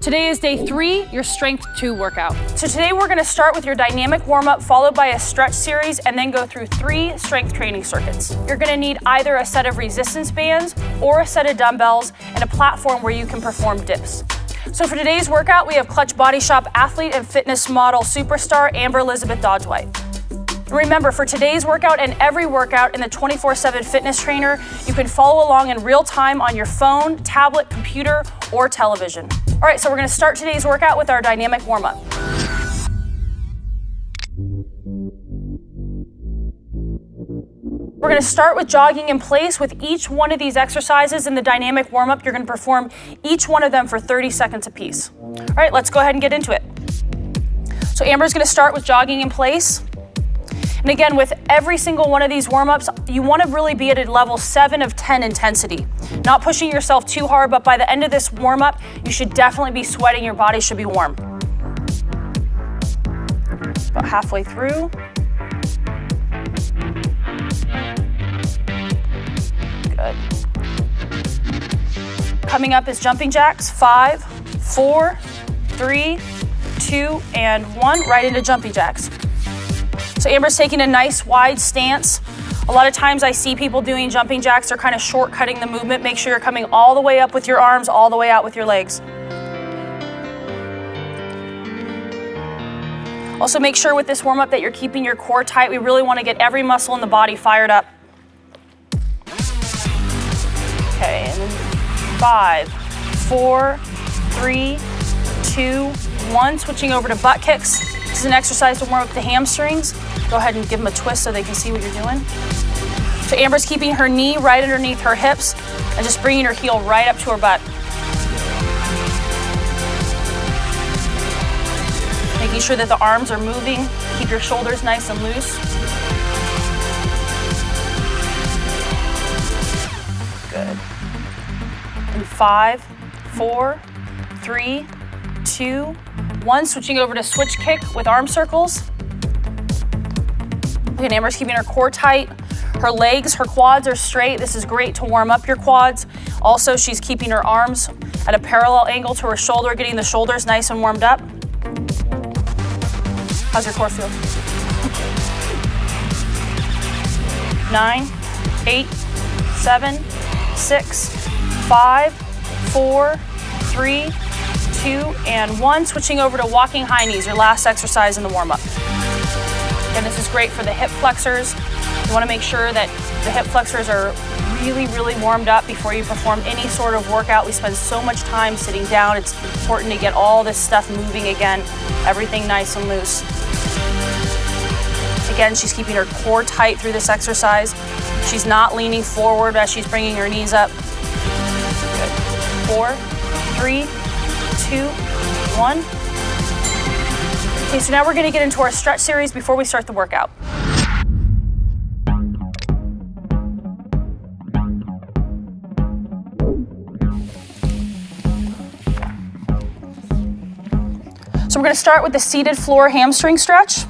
Today is day 3, your Strength 2 workout. So today we're gonna start with your dynamic warm-up followed by a stretch series and then go through 3 strength training circuits. You're gonna need either a set of resistance bands or a set of dumbbells and a platform where you can perform dips. So for today's workout, we have Clutch Body Shop athlete and fitness model superstar Amber Elizabeth Dodge-White. Remember, for today's workout and every workout in the 24/7 Fitness Trainer, you can follow along in real time on your phone, tablet, computer, or television. All right, so we're gonna start today's workout with our dynamic warm-up. We're gonna start with jogging in place. With each one of these exercises in the dynamic warm-up, you're gonna perform each one of them for 30 seconds apiece. All right, let's go ahead and get into it. So Amber's gonna start with jogging in place. And again, with every single one of these warm-ups, you want to really be at a level 7 of 10 intensity. Not pushing yourself too hard, but by the end of this warm-up, you should definitely be sweating. Your body should be warm. About halfway through. Good. Coming up is jumping jacks. 5, 4, 3, 2, and 1. Right into jumping jacks. So Amber's taking a nice wide stance. A lot of times I see people doing jumping jacks, they're kind of shortcutting the movement. Make sure you're coming all the way up with your arms, all the way out with your legs. Also make sure with this warm-up that you're keeping your core tight. We really want to get every muscle in the body fired up. Okay, and then 5, 4, 3, 2, 1. Switching over to butt kicks. This is an exercise to warm up the hamstrings. Go ahead and give them a twist so they can see what you're doing. So Amber's keeping her knee right underneath her hips and just bringing her heel right up to her butt. Making sure that the arms are moving. Keep your shoulders nice and loose. Good. And 5, 4, 3, 2, 1. Switching over to switch kick with arm circles. Okay, Amber's keeping her core tight. Her legs, her quads are straight. This is great to warm up your quads. Also, she's keeping her arms at a parallel angle to her shoulder, getting the shoulders nice and warmed up. How's your core feel? 9, 8, 7, 6, 5, 4, 3, 2, and 1. Switching over to walking high knees, your last exercise in the warm-up. And this is great for the hip flexors. You want to make sure that the hip flexors are really warmed up before you perform any sort of workout. We spend so much time sitting down. It's important to get all this stuff moving again, everything nice and loose. Again, she's keeping her core tight through this exercise. She's not leaning forward as she's bringing her knees up. Good. 4, 3, 2, 1. Okay, so now we're gonna get into our stretch series before we start the workout. So we're gonna start with the seated floor hamstring stretch.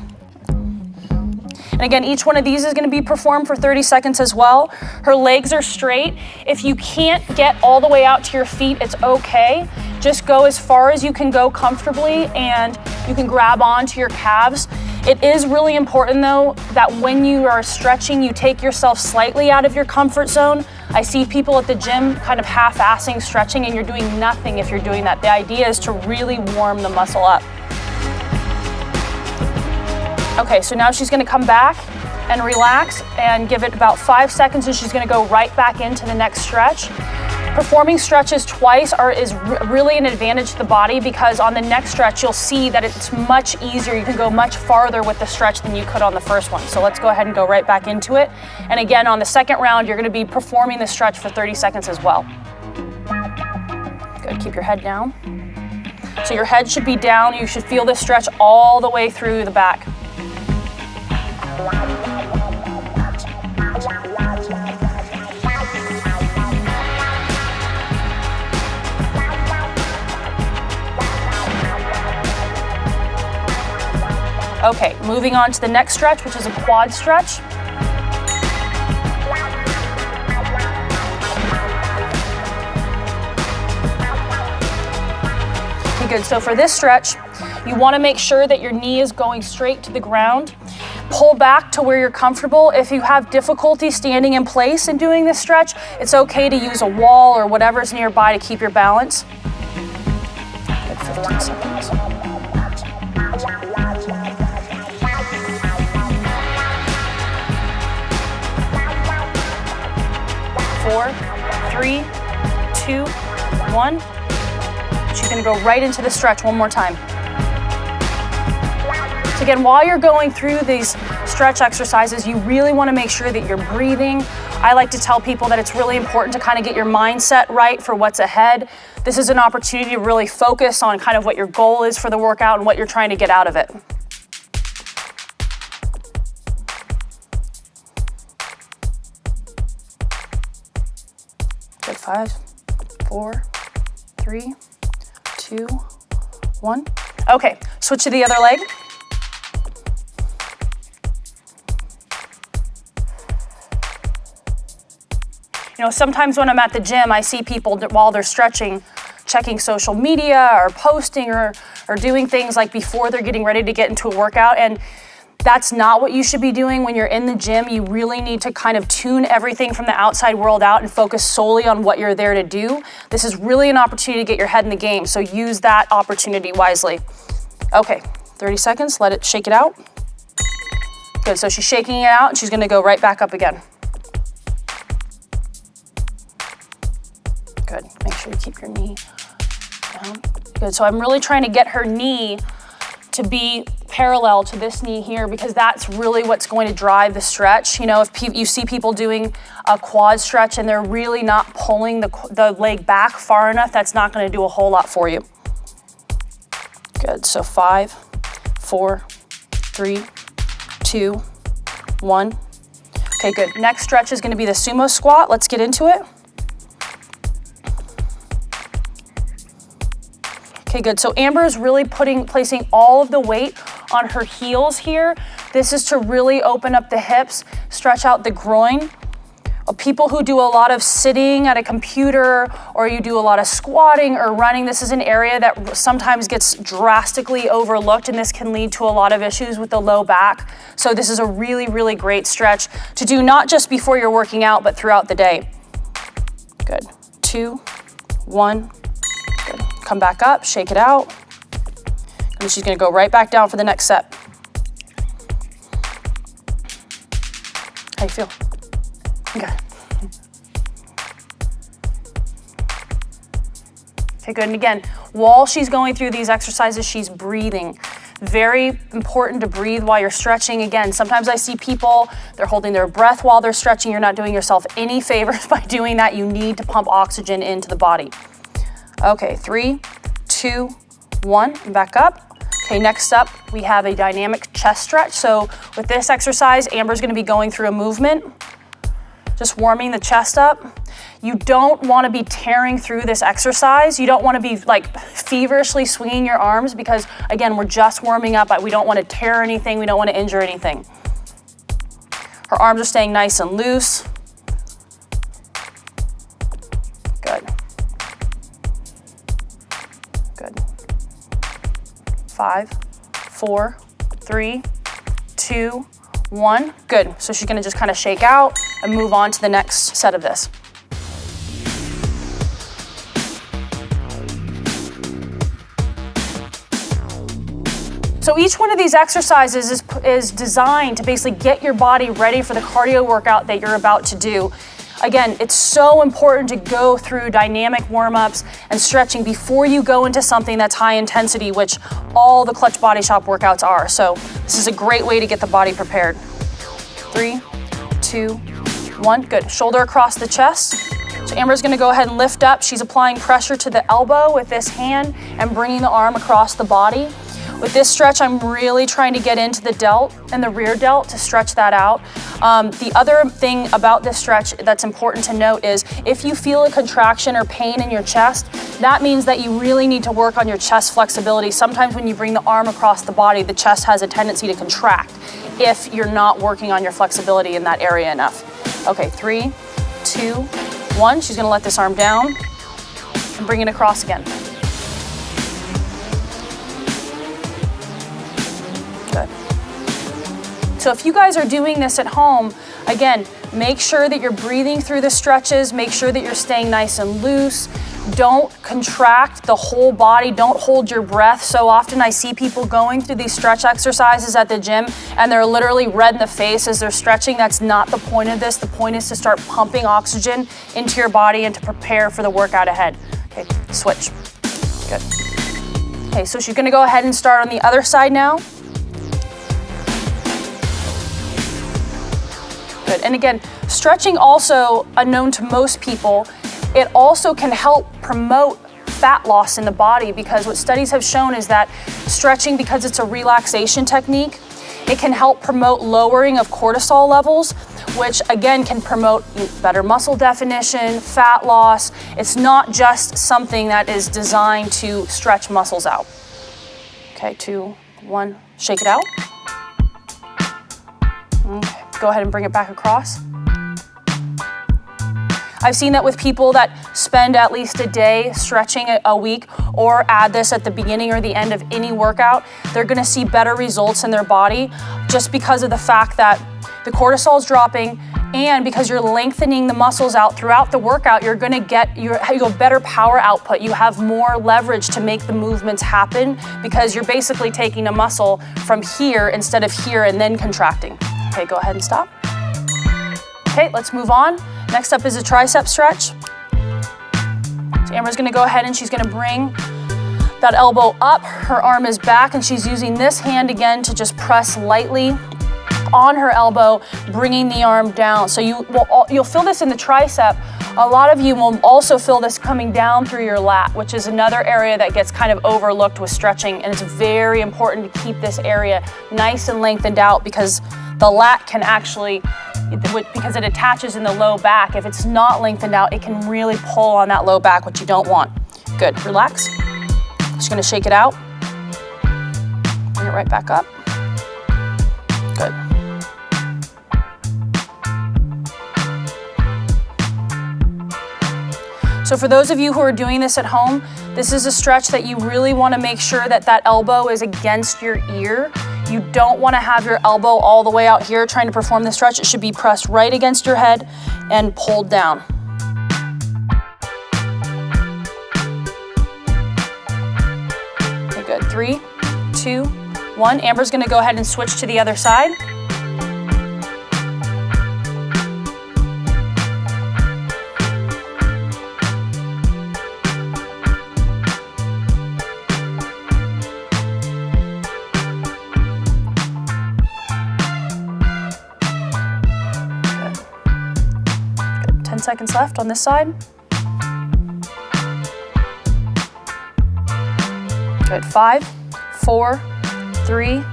And again, each one of these is gonna be performed for 30 seconds as well. Her legs are straight. If you can't get all the way out to your feet, it's okay. Just go as far as you can go comfortably and you can grab onto your calves. It is really important though that when you are stretching, you take yourself slightly out of your comfort zone. I see people at the gym kind of half-assing stretching and you're doing nothing if you're doing that. The idea is to really warm the muscle up. Okay, so now she's gonna come back and relax and give it about 5 seconds and she's gonna go right back into the next stretch. Performing stretches twice is really an advantage to the body because on the next stretch, you'll see that it's much easier. You can go much farther with the stretch than you could on the first one. So let's go ahead and go right back into it. And again, on the second round, you're gonna be performing the stretch for 30 seconds as well. Good, keep your head down. So your head should be down. You should feel this stretch all the way through the back. Okay, moving on to the next stretch, which is a quad stretch. Okay, good. So for this stretch, you want to make sure that your knee is going straight to the ground. Pull back to where you're comfortable. If you have difficulty standing in place and doing this stretch, it's okay to use a wall or whatever's nearby to keep your balance. Good, 15 seconds. 4, 3, 2, 1. She's gonna go right into the stretch one more time. So again, while you're going through these stretch exercises, you really wanna make sure that you're breathing. I like to tell people that it's really important to kind of get your mindset right for what's ahead. This is an opportunity to really focus on kind of what your goal is for the workout and what you're trying to get out of it. Good, 5, 4, 3, 2, 1. Okay, switch to the other leg. You know, sometimes when I'm at the gym, I see people while they're stretching, checking social media or posting or doing things like before they're getting ready to get into a workout. And that's not what you should be doing when you're in the gym. You really need to kind of tune everything from the outside world out and focus solely on what you're there to do. This is really an opportunity to get your head in the game, so use that opportunity wisely. Okay, 30 seconds, let it shake it out. Good, so she's shaking it out and she's gonna go right back up again. Good, make sure you keep your knee down. Good, so I'm really trying to get her knee to be parallel to this knee here because that's really what's going to drive the stretch. You know, if you see people doing a quad stretch and they're really not pulling the leg back far enough, that's not gonna do a whole lot for you. Good, so 5, 4, 3, 2, 1. Okay, good. Next stretch is gonna be the sumo squat. Let's get into it. Okay, good. So Amber is really placing all of the weight on her heels here. This is to really open up the hips, stretch out the groin. People who do a lot of sitting at a computer or you do a lot of squatting or running, this is an area that sometimes gets drastically overlooked, and this can lead to a lot of issues with the low back. So this is a really, really great stretch to do not just before you're working out, but throughout the day. Good. 2, 1. Good. Come back up, shake it out. And she's gonna go right back down for the next set. How you feel? Okay. Okay, good. And again, while she's going through these exercises, she's breathing. Very important to breathe while you're stretching. Again, sometimes I see people, they're holding their breath while they're stretching. You're not doing yourself any favors by doing that. You need to pump oxygen into the body. Okay, 3, 2, 1, and back up. Okay, next up, we have a dynamic chest stretch. So with this exercise, Amber's gonna be going through a movement, just warming the chest up. You don't wanna be tearing through this exercise. You don't wanna be like feverishly swinging your arms because again, we're just warming up. We don't wanna tear anything. We don't wanna injure anything. Her arms are staying nice and loose. Good. Good. 5, 4, 3, 2, 1. Good. So she's gonna just kind of shake out and move on to the next set of this. So each one of these exercises is designed to basically get your body ready for the cardio workout that you're about to do. Again, it's so important to go through dynamic warm-ups and stretching before you go into something that's high intensity, which all the Clutch Body Shop workouts are. So this is a great way to get the body prepared. 3, 2, 1, good. Shoulder across the chest. So Amber's gonna go ahead and lift up. She's applying pressure to the elbow with this hand and bringing the arm across the body. With this stretch, I'm really trying to get into the delt and the rear delt to stretch that out. The other thing about this stretch that's important to note is if you feel a contraction or pain in your chest, that means that you really need to work on your chest flexibility. Sometimes when you bring the arm across the body, the chest has a tendency to contract if you're not working on your flexibility in that area enough. Okay, 3, 2, 1. She's gonna let this arm down and bring it across again. So if you guys are doing this at home, again, make sure that you're breathing through the stretches, make sure that you're staying nice and loose. Don't contract the whole body, don't hold your breath. So often I see people going through these stretch exercises at the gym and they're literally red in the face as they're stretching. That's not the point of this. The point is to start pumping oxygen into your body and to prepare for the workout ahead. Okay, switch. Good. Okay, so she's gonna go ahead and start on the other side now. Good, and again, stretching also, unknown to most people, it also can help promote fat loss in the body, because what studies have shown is that stretching, because it's a relaxation technique, it can help promote lowering of cortisol levels, which again can promote better muscle definition, fat loss. It's not just something that is designed to stretch muscles out. Okay, 2, 1, shake it out. Okay, go ahead and bring it back across. I've seen that with people that spend at least a day stretching a week, or add this at the beginning or the end of any workout, they're gonna see better results in their body, just because of the fact that the cortisol is dropping, and because you're lengthening the muscles out throughout the workout, you're gonna get you have better power output. You have more leverage to make the movements happen, because you're basically taking a muscle from here instead of here and then contracting. Okay, go ahead and stop. Okay, let's move on. Next up is a tricep stretch. So Amber's gonna go ahead and she's gonna bring that elbow up, her arm is back, and she's using this hand again to just press lightly on her elbow, bringing the arm down. So you'll feel this in the tricep. A lot of you will also feel this coming down through your lat, which is another area that gets kind of overlooked with stretching, and it's very important to keep this area nice and lengthened out, because the lat can actually, because it attaches in the low back, if it's not lengthened out, it can really pull on that low back, which you don't want. Good, relax. Just gonna shake it out. Bring it right back up. Good. So for those of you who are doing this at home, this is a stretch that you really wanna make sure that that elbow is against your ear. You don't wanna have your elbow all the way out here trying to perform the stretch. It should be pressed right against your head and pulled down. Okay, good. 3, 2, 1. Amber's gonna go ahead and switch to the other side. Good. 10 seconds left on this side. Good. 5, 4, 3,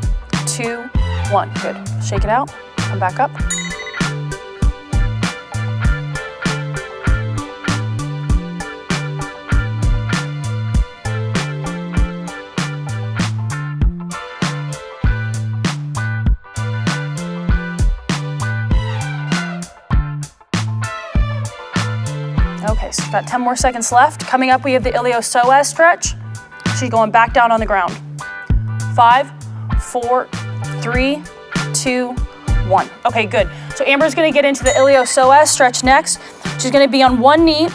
2, 1. Good. Shake it out. Come back up. Okay, so we've got 10 more seconds left. Coming up, we have the iliopsoas stretch. She's going back down on the ground. 5, 4, 3, 2, 1. Okay, good. So Amber's gonna get into the iliopsoas stretch next. She's gonna be on one knee,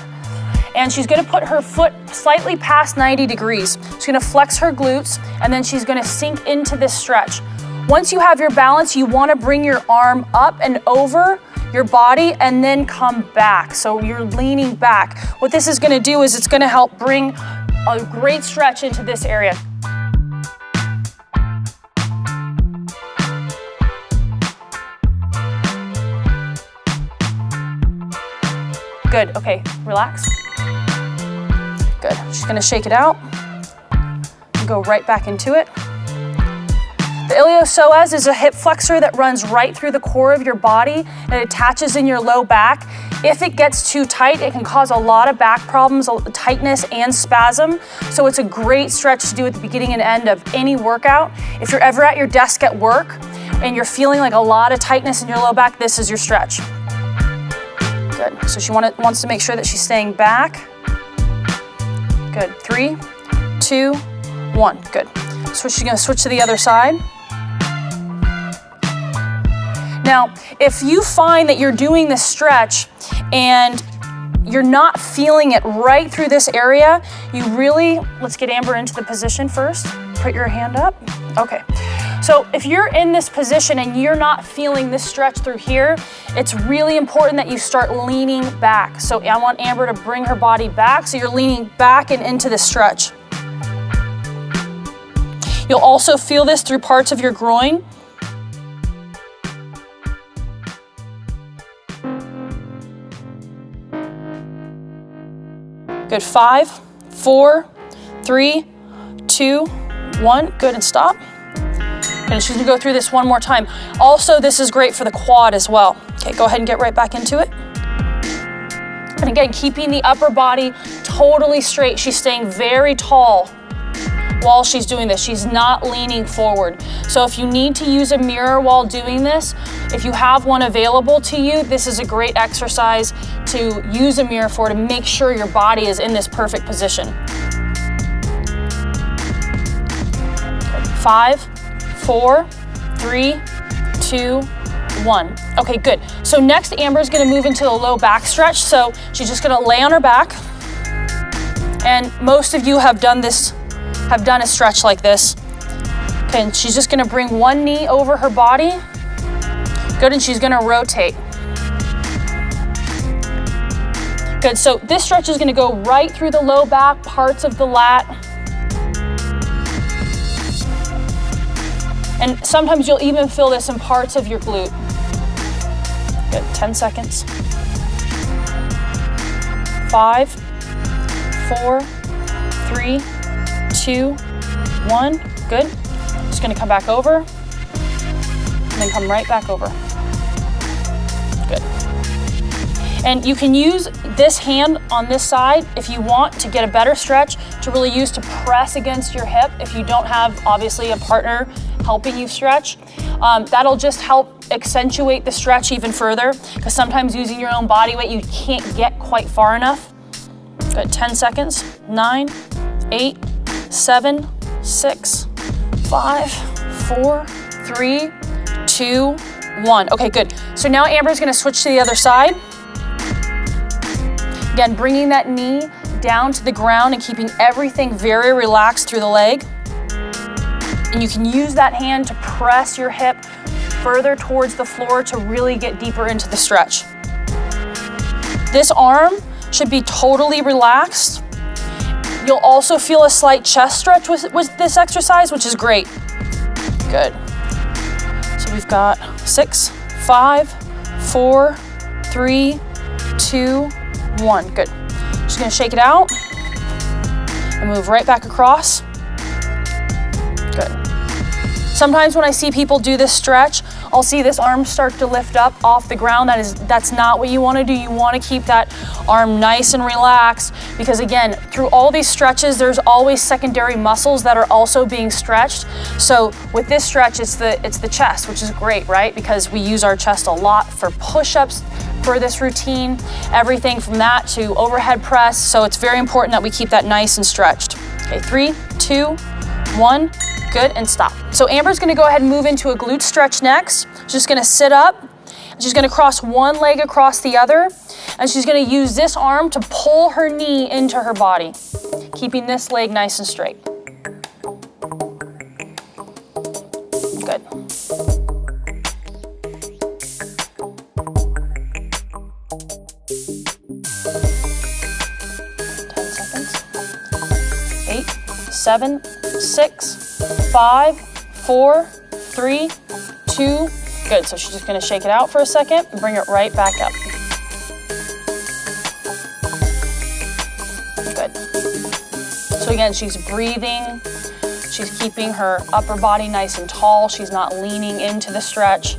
and she's gonna put her foot slightly past 90 degrees. She's gonna flex her glutes, and then she's gonna sink into this stretch. Once you have your balance, you wanna bring your arm up and over your body and then come back. So you're leaning back. What this is gonna do is it's gonna help bring a great stretch into this area. Good, okay, relax. Good, she's gonna shake it out and go right back into it. The iliopsoas is a hip flexor that runs right through the core of your body and it attaches in your low back. If it gets too tight, it can cause a lot of back problems, tightness and spasm. So it's a great stretch to do at the beginning and end of any workout. If you're ever at your desk at work and you're feeling like a lot of tightness in your low back, this is your stretch. Good, so she wants to make sure that she's staying back. Good, 3, 2, 1, good. So she's gonna switch to the other side. Now, if you find that you're doing this stretch and you're not feeling it right through this area, you really, let's get Amber into the position first. Put your hand up. Okay. So if you're in this position and you're not feeling this stretch through here, it's really important that you start leaning back. So I want Amber to bring her body back, so you're leaning back and into the stretch. You'll also feel this through parts of your groin. Good, 5, 4, 3, 2, 1, good, and stop. And she's gonna go through this one more time. Also, this is great for the quad as well. Okay, go ahead and get right back into it. And again, keeping the upper body totally straight. She's staying very tall while she's doing this. She's not leaning forward. So if you need to use a mirror while doing this, if you have one available to you, this is a great exercise to use a mirror for, to make sure your body is in this perfect position. 5, 4, 3, 2, 1. Okay, good. So next, Amber's gonna move into the low back stretch. So she's just gonna lay on her back. And most of you have done this, have done a stretch like this. Okay, and she's just gonna bring one knee over her body. Good, and she's gonna rotate. Good, so this stretch is gonna go right through the low back, parts of the lat. And sometimes you'll even feel this in parts of your glute. Good, 10 seconds. 5, 4, 3, 2, 1, good. Just gonna come back over, and then come right back over. Good. And you can use this hand on this side if you want to get a better stretch, to really use to press against your hip if you don't have, obviously, a partner helping you stretch. That'll just help accentuate the stretch even further, because sometimes using your own body weight, you can't get quite far enough. Good, 10 seconds. 9, 8, 7, 6, 5, 4, 3, 2, 1. Okay, good. So now Amber's gonna switch to the other side. Again, bringing that knee down to the ground and keeping everything very relaxed through the leg. And you can use that hand to press your hip further towards the floor to really get deeper into the stretch. This arm should be totally relaxed. You'll also feel a slight chest stretch with this exercise, which is great. Good. So we've got 6, 5, 4, 3, 2, 1. Good. Just gonna shake it out and move right back across. Good. Sometimes when I see people do this stretch, I'll see this arm start to lift up off the ground. That's not what you want to do. You want to keep that arm nice and relaxed, because again, through all these stretches, there's always secondary muscles that are also being stretched. So with this stretch, it's the chest, which is great, right? Because we use our chest a lot for push-ups for this routine, everything from that to overhead press. So it's very important that we keep that nice and stretched. Okay, 3, 2, 1. Good, and stop. So Amber's gonna go ahead and move into a glute stretch next. She's just gonna sit up, and she's gonna cross one leg across the other, and she's gonna use this arm to pull her knee into her body, keeping this leg nice and straight. Good. Eight, 7, 6, 5, 4, 3, 2, good. So she's just gonna shake it out for a second and bring it right back up. Good. So again, she's breathing. She's keeping her upper body nice and tall. She's not leaning into the stretch.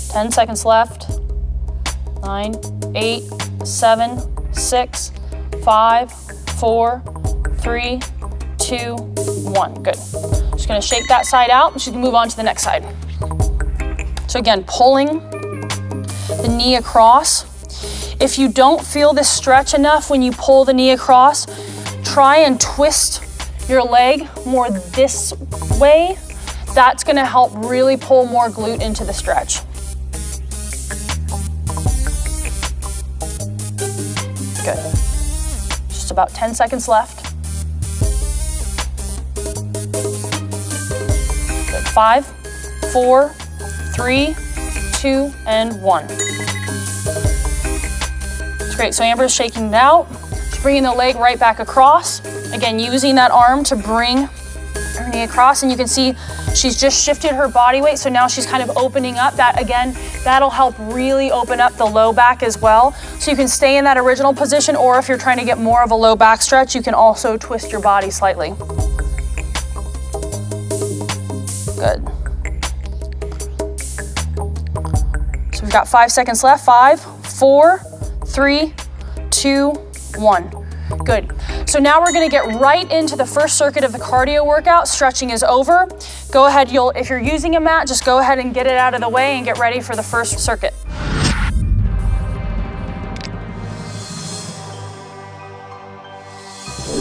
10 seconds left. 9, 8, 7, 6, 5, 4, 3, 2, 1. Good. Just gonna shake that side out, and she's gonna move on to the next side. So again, pulling the knee across. If you don't feel this stretch enough when you pull the knee across, try and twist your leg more this way. That's gonna help really pull more glute into the stretch. Good. Just about 10 seconds left. Good. 5, 4, 3, 2, and 1. It's great. So Amber's shaking it out. She's bringing the leg right back across. Again, using that arm to bring her knee across, and you can see she's just shifted her body weight, so now she's kind of opening up. That, again, that'll help really open up the low back as well. So you can stay in that original position, or if you're trying to get more of a low back stretch, you can also twist your body slightly. Good. So we've got 5 seconds left. 5, 4, 3, 2, 1. Good. So now we're gonna get right into the first circuit of the cardio workout. Stretching is over. Go ahead, if you're using a mat, just go ahead and get it out of the way and get ready for the first circuit.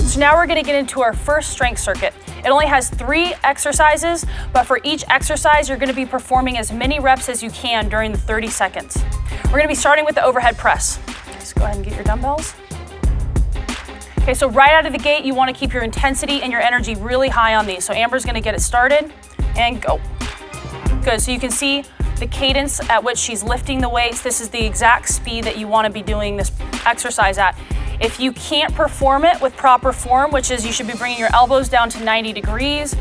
So now we're gonna get into our first strength circuit. It only has 3 exercises, but for each exercise, you're gonna be performing as many reps as you can during the 30 seconds. We're gonna be starting with the overhead press. Okay, so go ahead and get your dumbbells. Okay, so right out of the gate, you wanna keep your intensity and your energy really high on these. So Amber's gonna get it started and go. Good, so you can see the cadence at which she's lifting the weights. This is the exact speed that you wanna be doing this exercise at. If you can't perform it with proper form, which is you should be bringing your elbows down to 90 degrees,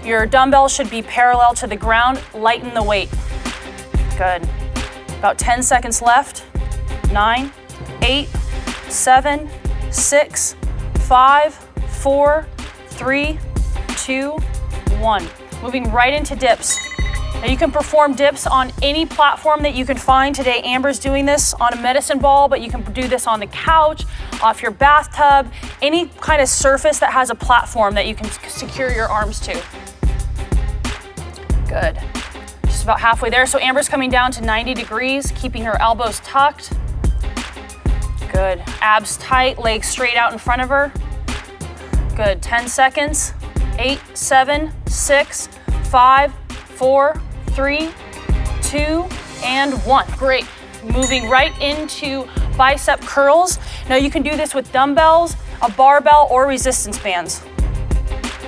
your dumbbells should be parallel to the ground, lighten the weight. Good. About 10 seconds left. 9, 8, 7, 6, 5, 4, 3, 2, 1. Moving right into dips. Now you can perform dips on any platform that you can find. Today Amber's doing this on a medicine ball, but you can do this on the couch, off your bathtub, any kind of surface that has a platform that you can secure your arms to. Good. Just about halfway there. So Amber's coming down to 90 degrees, keeping her elbows tucked. Good. Abs tight, legs straight out in front of her. Good. 10 seconds. 8, 7, 6, 5, 4, 3, 2, and 1. Great. Moving right into bicep curls. Now you can do this with dumbbells, a barbell, or resistance bands.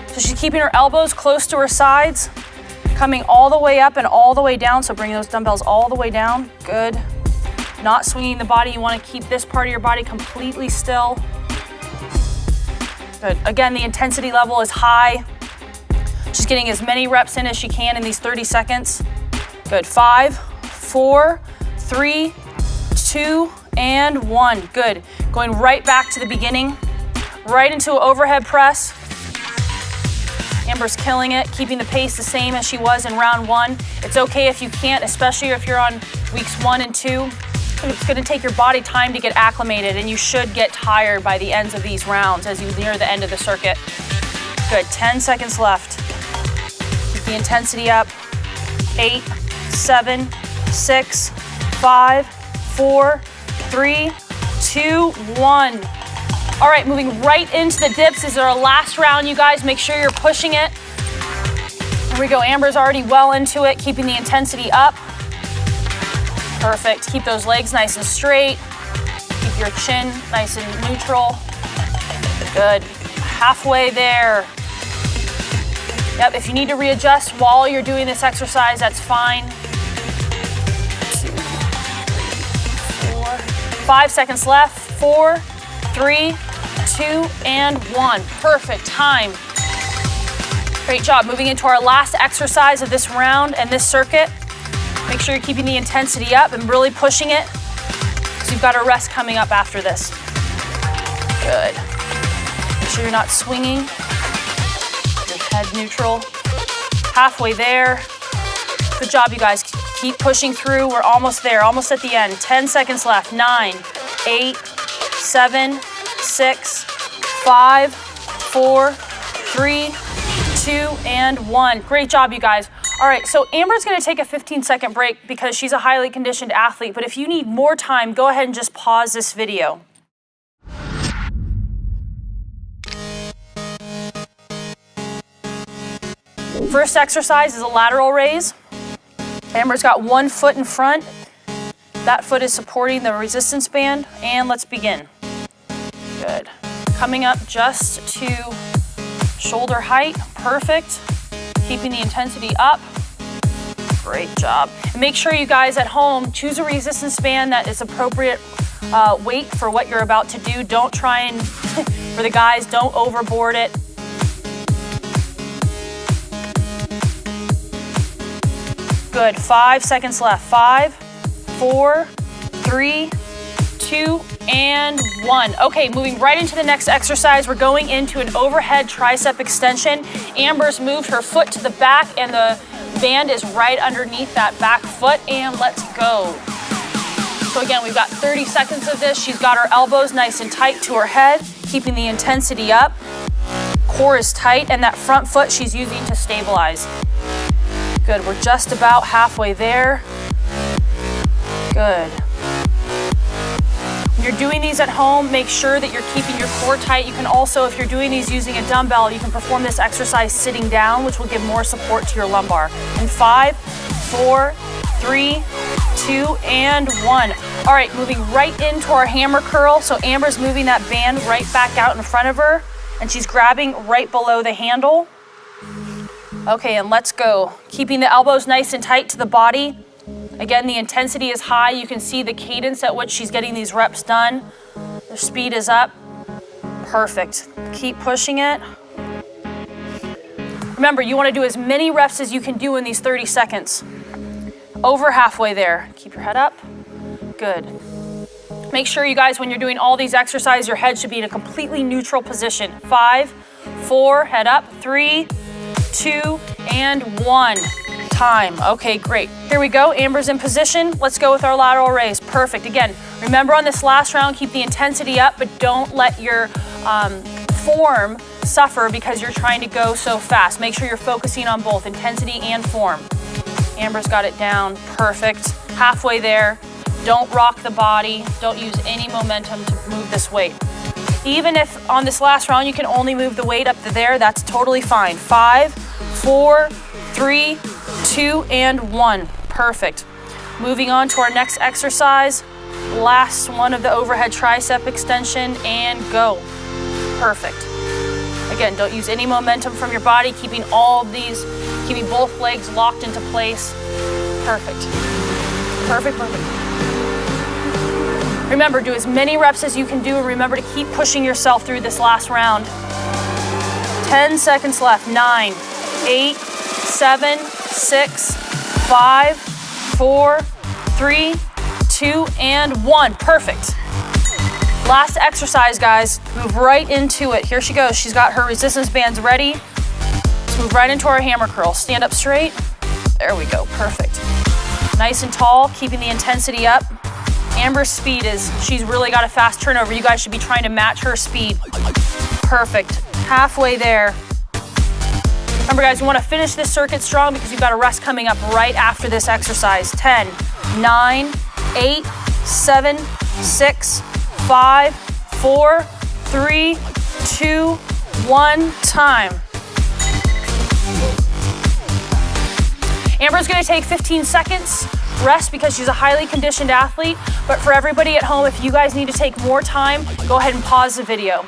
So she's keeping her elbows close to her sides, coming all the way up and all the way down. So bring those dumbbells all the way down. Good. Not swinging the body. You want to keep this part of your body completely still. Good. Again, the intensity level is high. She's getting as many reps in as she can in these 30 seconds. Good. 5, 4, 3, 2, and 1. Good. Going right back to the beginning, right into an overhead press. Amber's killing it, keeping the pace the same as she was in round 1. It's okay if you can't, especially if you're on weeks 1 and 2. It's gonna take your body time to get acclimated, and you should get tired by the ends of these rounds as you near the end of the circuit. Good. 10 seconds left. Keep the intensity up. 8, 7, 6, 5, 4, 3, 2, 1. All right, moving right into the dips. This is our last round, you guys. Make sure you're pushing it. Here we go. Amber's already well into it, keeping the intensity up. Perfect. Keep those legs nice and straight. Keep your chin nice and neutral. Good. Halfway there. Yep, if you need to readjust while you're doing this exercise, that's fine. 2, 3, 4. 5 seconds left. 4, 3, 2, and 1. Perfect time. Great job. Moving into our last exercise of this round and this circuit. Make sure you're keeping the intensity up and really pushing it, because you've got a rest coming up after this. Good. Make sure you're not swinging. Your head neutral. Halfway there. Good job, you guys. Keep pushing through. We're almost there, almost at the end. 10 seconds left. 9, 8, 7, 6, 5, 4, 3, 2, and 1. Great job, you guys. All right, so Amber's gonna take a 15-second break because she's a highly conditioned athlete, but if you need more time, go ahead and just pause this video. First exercise is a lateral raise. Amber's got one foot in front. That foot is supporting the resistance band, and let's begin. Good. Coming up just to shoulder height, perfect. Keeping the intensity up. Great job. And make sure you guys at home choose a resistance band that is appropriate weight for what you're about to do. Don't try and, for the guys, don't overboard it. Good, 5 seconds left. 5, 4, 3, 2, and 1. Okay, moving right into the next exercise, we're going into an overhead tricep extension. Amber's moved her foot to the back and the band is right underneath that back foot, and let's go. So again, we've got 30 seconds of this. She's got her elbows nice and tight to her head, keeping the intensity up. Core is tight, and that front foot she's using to stabilize. Good, we're just about halfway there. Good. When you're doing these at home, make sure that you're keeping your core tight. You can also, if you're doing these using a dumbbell, you can perform this exercise sitting down, which will give more support to your lumbar. In 5, 4, 3, 2, and 1. All right, moving right into our hammer curl. So Amber's moving that band right back out in front of her, and she's grabbing right below the handle. Okay, and let's go. Keeping the elbows nice and tight to the body. Again, the intensity is high. You can see the cadence at which she's getting these reps done. The speed is up. Perfect. Keep pushing it. Remember, you want to do as many reps as you can do in these 30 seconds. Over halfway there. Keep your head up. Good. Make sure you guys, when you're doing all these exercises, your head should be in a completely neutral position. 5, 4, head up. 3, 2, and 1. Time. Okay, great. Here we go. Amber's in position. Let's go with our lateral raise. Perfect. Again, remember on this last round, keep the intensity up, but don't let your form suffer because you're trying to go so fast. Make sure you're focusing on both intensity and form. Amber's got it down. Perfect. Halfway there. Don't rock the body. Don't use any momentum to move this weight. Even if on this last round you can only move the weight up to there, that's totally fine. 5, 4, 3, 2, and 1. Perfect. Moving on to our next exercise. Last one of the overhead tricep extension, and go. Perfect. Again, don't use any momentum from your body, keeping both legs locked into place. Perfect. Perfect, perfect. Remember, do as many reps as you can do, and remember to keep pushing yourself through this last round. 10 seconds left. 9, 8, 7, 6, 5, 4, 3, 2, and 1. Perfect. Last exercise, guys. Move right into it. Here she goes. She's got her resistance bands ready. Let's move right into our hammer curl. Stand up straight. There we go. Perfect. Nice and tall, keeping the intensity up. Amber's speed she's really got a fast turnover. You guys should be trying to match her speed. Perfect. Halfway there. Remember, guys, you want to finish this circuit strong because you've got a rest coming up right after this exercise. 10, 9, 8, 7, 6, 5, 4, 3, 2, 1. Time. Amber's going to take 15 seconds rest because she's a highly conditioned athlete. But for everybody at home, if you guys need to take more time, go ahead and pause the video.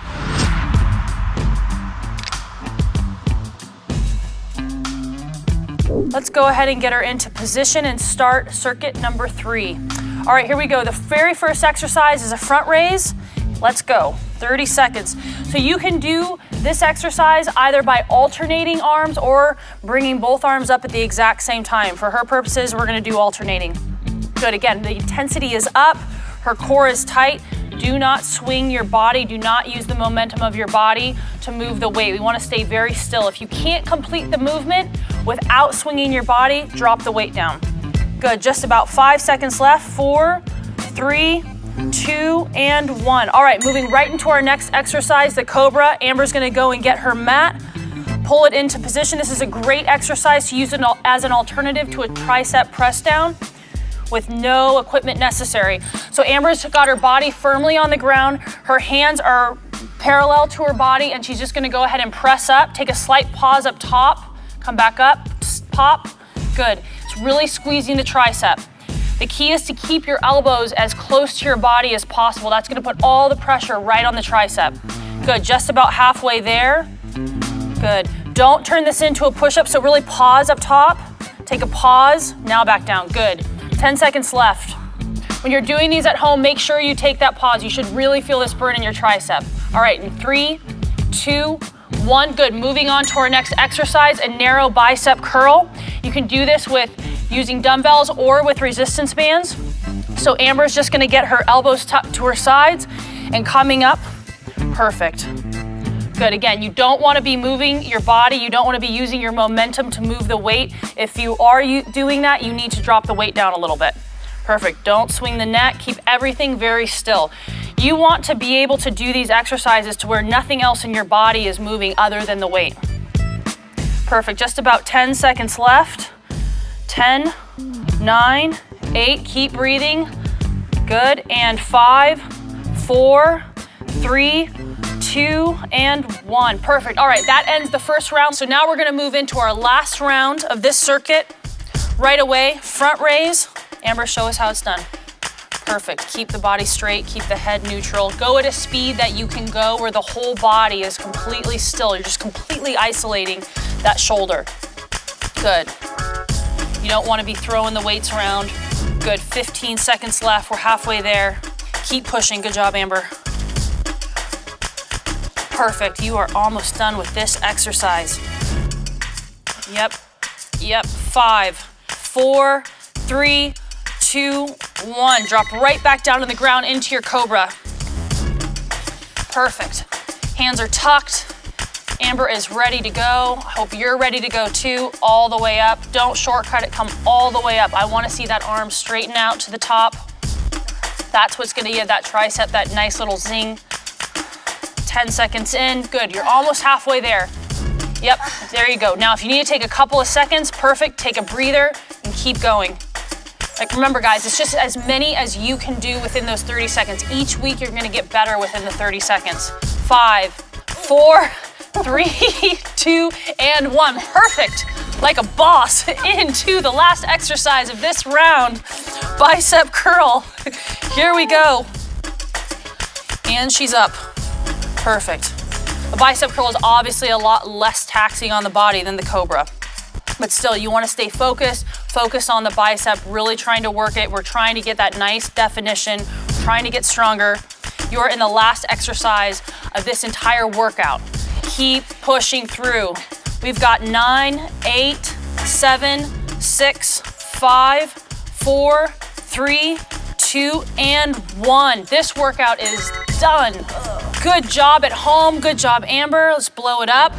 Let's go ahead and get her into position and start circuit number 3. All right, here we go. The very first exercise is a front raise. Let's go. 30 seconds. So you can do this exercise either by alternating arms or bringing both arms up at the exact same time. For her purposes, we're going to do alternating. Good. Again, the intensity is up. Her core is tight. Do not swing your body. Do not use the momentum of your body to move the weight. We want to stay very still. If you can't complete the movement without swinging your body, drop the weight down. Good. Just about 5 seconds left. 4, 3, 2, and 1. All right, moving right into our next exercise, the Cobra. Amber's going to go and get her mat, pull it into position. This is a great exercise to use as an alternative to a tricep press down with no equipment necessary. So Amber's got her body firmly on the ground. Her hands are parallel to her body, and she's just going to go ahead and press up. Take a slight pause up top Come back up, pop, good. It's really squeezing the tricep. The key is to keep your elbows as close to your body as possible. That's gonna put all the pressure right on the tricep. Good, just about halfway there. Good. Don't turn this into a push-up, so really pause up top. Take a pause, now back down, good. 10 seconds left. When you're doing these at home, make sure you take that pause. You should really feel this burn in your tricep. All right, in 3, 2, 1, good. Moving on to our next exercise, a narrow bicep curl. You can do this with using dumbbells or with resistance bands. So Amber's just gonna get her elbows tucked to her sides and coming up, perfect. Good, again, you don't wanna be moving your body, you don't wanna be using your momentum to move the weight. If you are doing that, you need to drop the weight down a little bit. Perfect, don't swing the neck, keep everything very still. You want to be able to do these exercises to where nothing else in your body is moving other than the weight. Perfect, just about 10 seconds left. 10, 9, 8, keep breathing. Good, and 5, 4, 3, 2, and 1. Perfect, all right, that ends the first round. So now we're gonna move into our last round of this circuit. Right away, front raise. Amber, show us how it's done. Perfect, keep the body straight, keep the head neutral. Go at a speed that you can go where the whole body is completely still. You're just completely isolating that shoulder. Good. You don't want to be throwing the weights around. Good, 15 seconds left, we're halfway there. Keep pushing, good job, Amber. Perfect, you are almost done with this exercise. Yep, 5, 4, 3, 2, 1. Drop right back down to the ground into your cobra. Perfect. Hands are tucked. Amber is ready to go. I hope you're ready to go too, all the way up. Don't shortcut it, come all the way up. I wanna see that arm straighten out to the top. That's what's gonna give that tricep that nice little zing. 10 seconds in, good, you're almost halfway there. Yep, there you go. Now if you need to take a couple of seconds, perfect, take a breather and keep going. Like remember guys, it's just as many as you can do within those 30 seconds. Each week you're gonna get better within the 30 seconds. 5, 4, 3, 2, and 1. Perfect. Like a boss into the last exercise of this round. Bicep curl. Here we go. And she's up. Perfect. A bicep curl is obviously a lot less taxing on the body than the cobra. But still, you want to stay focused. Focus on the bicep, really trying to work it. We're trying to get that nice definition, trying to get stronger. You're in the last exercise of this entire workout. Keep pushing through. We've got 9, 8, 7, 6, 5, 4, 3, 2, and 1. This workout is done. Good job at home. Good job, Amber. Let's blow it up.